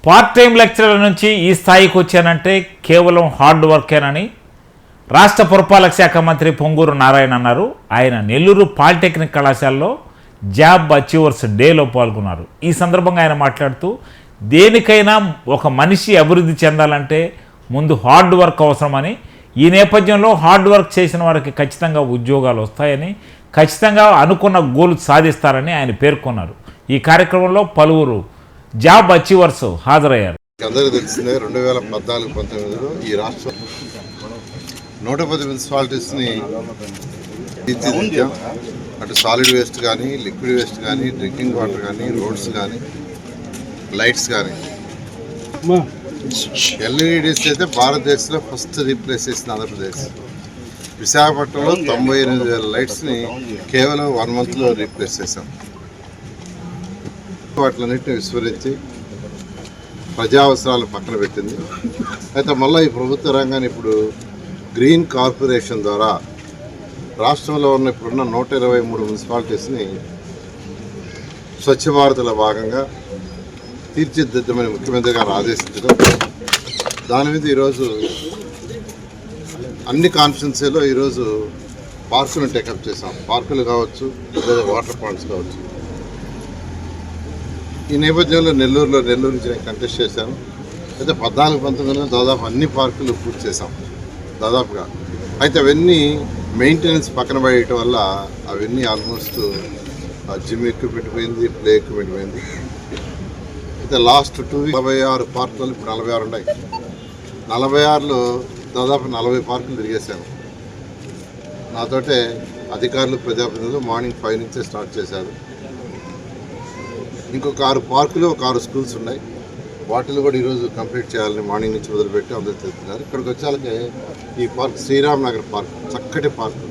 Part time lecturer నుంచి ఈ స్థాయికి వచ్చానంటే కేవలం హార్డ్ వర్కేనని రాష్ట్ర పురపాలక శాఖ మంత్రి పొంగూరు నారాయణ అన్నారు. ఆయన నెల్లూరు పాలిటెక్నిక్ కళాశాలలో జాబ్ అచీవర్స్ డేలో పాల్గొన్నారు. ఈ సందర్భంగా ఆయన మాట్లాడుతూ దేనికైనా ఒక మనిషి అభివృద్ధి చెందాలంటే ముందు హార్డ్ వర్క్ అవసరమని, ఈ నేపథ్యంలో హార్డ్ వర్క్ చేసిన వారికి ఖచ్చితంగా ఉద్యోగాలు వస్తాయని, ఖచ్చితంగా అనుకున్న గోల్ సాధిస్తారని ఆయన పేర్కొన్నారు. ఈ కార్యక్రమంలో పలువురు జాబ్ అచీవర్స్ హాజరయ్యారు. అందరికీ తెలిసిందే 2014-19లో ఈ రాష్ట్రం 110 మున్సిపాలిటీస్ని తీర్చిదిద్దాం. అటు సాలిడ్ వేస్ట్ కానీ, లిక్విడ్ వేస్ట్ కానీ, డ్రింకింగ్ వాటర్ కానీ, రోడ్స్ కానీ, లైట్స్ కానీ, ఎల్ఈడీస్ అయితే భారతదేశంలో ఫస్ట్ రీప్లేస్ చేసిన ఆంధ్రప్రదేశ్. విశాఖపట్నంలో 98,000 లైట్స్ని కేవలం 1 మంత్లో రీప్లేస్ చేశాం. వాటిలన్నింటినీ విస్మరించి ప్రజా అవసరాలు పక్కన పెట్టింది. అయితే మళ్ళీ ఈ ప్రభుత్వ రంగాన్ని ఇప్పుడు గ్రీన్ కార్పొరేషన్ ద్వారా రాష్ట్రంలో ఉన్న ఇప్పుడున్న 123 మున్సిపాలిటీస్ని స్వచ్ఛ భారత్లో భాగంగా తీర్చిదిద్దమని ముఖ్యమంత్రి గారు ఆదేశించడం, దాని మీద ఈరోజు అన్ని కాన్స్టిట్యున్సీలో ఈరోజు పార్కులను టేకప్ చేసాం. పార్కులు కావచ్చు, లేదా వాటర్ పాయింట్స్ కావచ్చు. ఈ నేపథ్యంలో నెల్లూరు నుంచి నేను కంటెస్ట్ చేశాను. అయితే 14-19లో దాదాపు అన్ని పార్కులు పూర్తి చేశాం దాదాపుగా. అయితే అవన్నీ మెయింటెనెన్స్ పక్కన పడేయటం వల్ల అవన్నీ ఆల్మోస్ట్ జిమ్ ఎక్విప్మెంట్ పోయింది, ప్లే ఎక్విప్మెంట్ పోయింది. అయితే లాస్ట్ 2 వీక్స్ 46 పార్కులు, ఇప్పుడు 46 ఉన్నాయి. 46లో దాదాపు 40 పార్కులు తిరిగేశాను. నాతోటే అధికారులు, ప్రజాప్రతినిధులు మార్నింగ్ 5 నుంచే స్టార్ట్ చేశారు. ఇంకొక 6 పార్కులు, ఒక 6 స్కూల్స్ ఉన్నాయి. వాటిని కూడా ఈరోజు కంప్లీట్ చేయాలని మార్నింగ్ నుంచి మొదలుపెట్టి అందరూ తెలుస్తున్నారు. ఇక్కడికి వచ్చాకే ఈ పార్క్ శ్రీరామ్ నగర్ పార్క్, చక్కటి పార్కు.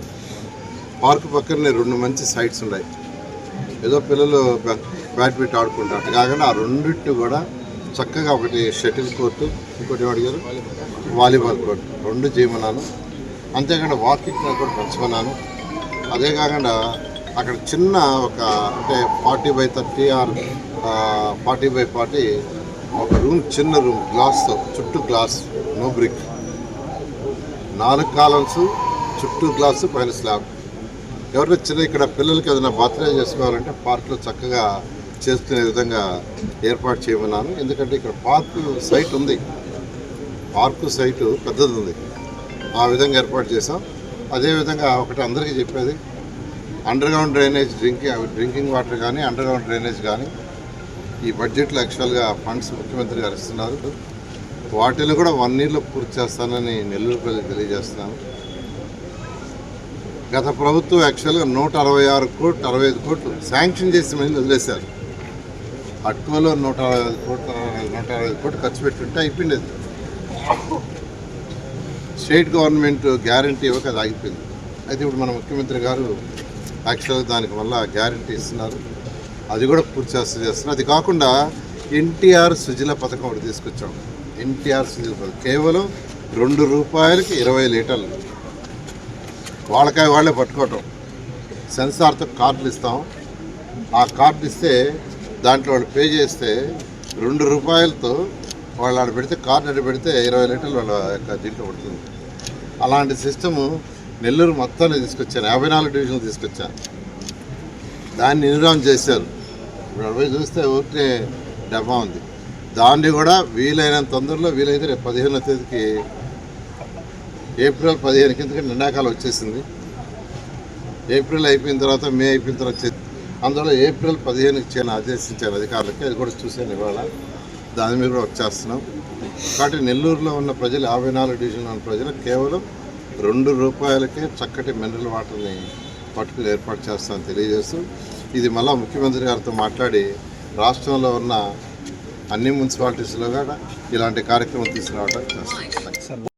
పార్కు పక్కనే 2 మంచి సైట్స్ ఉన్నాయి. ఏదో పిల్లలు బ్యాడ్మింటన్ ఆడుకుంటారు, అటు కాకుండా ఆ రెండింటిని కూడా చక్కగా, ఒకటి షటిల్ కోర్టు, ఇంకోటి అడిగారు వాలీబాల్ కోర్టు, 2 చేయమన్నాను. అంతేకాకుండా వాకింగ్ కూడా పెంచమన్నాను. అదే కాకుండా అక్కడ చిన్న ఒక అంటే 40x30 ఆర్ 40x40 ఒక రూమ్, చిన్న రూమ్, గ్లాస్తో, చుట్టూ గ్లాస్, నో బ్రిక్, 4 కాలమ్స్, చుట్టూ గ్లాసు, పైన స్లాబ్. ఎవరైనా చిన్న ఇక్కడ పిల్లలకి ఏదైనా బర్త్డే చేసుకోవాలంటే పార్కులో చక్కగా చేసుకునే విధంగా ఏర్పాటు చేయమన్నాను. ఎందుకంటే ఇక్కడ పార్కు సైట్ ఉంది, పార్కు సైటు పెద్దది ఉంది. ఆ విధంగా ఏర్పాటు చేసాం. అదేవిధంగా ఒకటి అందరికీ చెప్పేది, అండర్గ్రౌండ్ డ్రైనేజ్, డ్రింకింగ్ వాటర్ కానీ, అండర్గ్రౌండ్ డ్రైనేజ్ కానీ ఈ బడ్జెట్లో యాక్చువల్గా ఫండ్స్ ముఖ్యమంత్రి గారు ఇస్తున్నారు. వాటిని కూడా 1 ఇయర్లో పూర్తి చేస్తానని నెల్లూరు ప్రజలకు తెలియజేస్తున్నాను. గత ప్రభుత్వం యాక్చువల్గా 166 కోట్లు, 65 కోట్లు శాంక్షన్ చేసి మళ్ళీ వదిలేశారు. అటుకోలో 165 కోట్లు ఖర్చు పెట్టుంటే అయిపోయింది. స్టేట్ గవర్నమెంట్ గ్యారంటీ ఇవ్వక అది ఆగిపోయింది. అయితే ఇప్పుడు మన ముఖ్యమంత్రి గారు యాక్చువల్గా దానికి వల్ల గ్యారంటీ ఇస్తున్నారు. అది కూడా పూర్తి చేస్తున్నారు. అది కాకుండా ఎన్టీఆర్ సుజల పథకం ఒకటి తీసుకొచ్చాం. ఎన్టీఆర్ సుజల పథకం కేవలం ₹2కి 20 లీటర్లు వాళ్ళే పట్టుకోవటం. సెన్సార్తో కార్డులు ఇస్తాం. ఆ కార్డు ఇస్తే దాంట్లో వాళ్ళు పే చేస్తే ₹2తో వాళ్ళు ఆడ పెడితే, కార్డు అడ్డు పెడితే 20 లీటర్లు వాళ్ళ యొక్క దీంట్లో పడుతుంది. అలాంటి సిస్టము నెల్లూరు మొత్తాన్ని తీసుకొచ్చాను. 54 డివిజన్లు తీసుకొచ్చాను. దాన్ని నిర్వహణ చేశారు. ఇప్పుడు అవి చూస్తే ఒకటే డబ్బా ఉంది. దాన్ని కూడా వీలైనంత తొందరలో, వీలైతే రేపు 15వ తేదీకి, ఏప్రిల్ 15 కిందకి ఎండాకాలం వచ్చేసింది. ఏప్రిల్ అయిపోయిన తర్వాత, మే అయిపోయిన తర్వాత అందులో ఏప్రిల్ 15కి చేయని ఆదేశించాను అధికారులకి. అది కూడా చూశాను ఇవాళ. దాని మీద కూడా వచ్చేస్తున్నాం. కాబట్టి నెల్లూరులో ఉన్న ప్రజలు, 54 డివిజన్లో ఉన్న ప్రజలు కేవలం ₹2కే చక్కటి మినరల్ వాటర్ని పట్టుకుని ఏర్పాటు చేస్తామని తెలియజేస్తూ, ఇది మళ్ళీ ముఖ్యమంత్రి గారితో మాట్లాడి రాష్ట్రంలో ఉన్న అన్ని మున్సిపాలిటీస్లో కూడా ఇలాంటి కార్యక్రమం తీసుకురావడానికి చేస్తాం.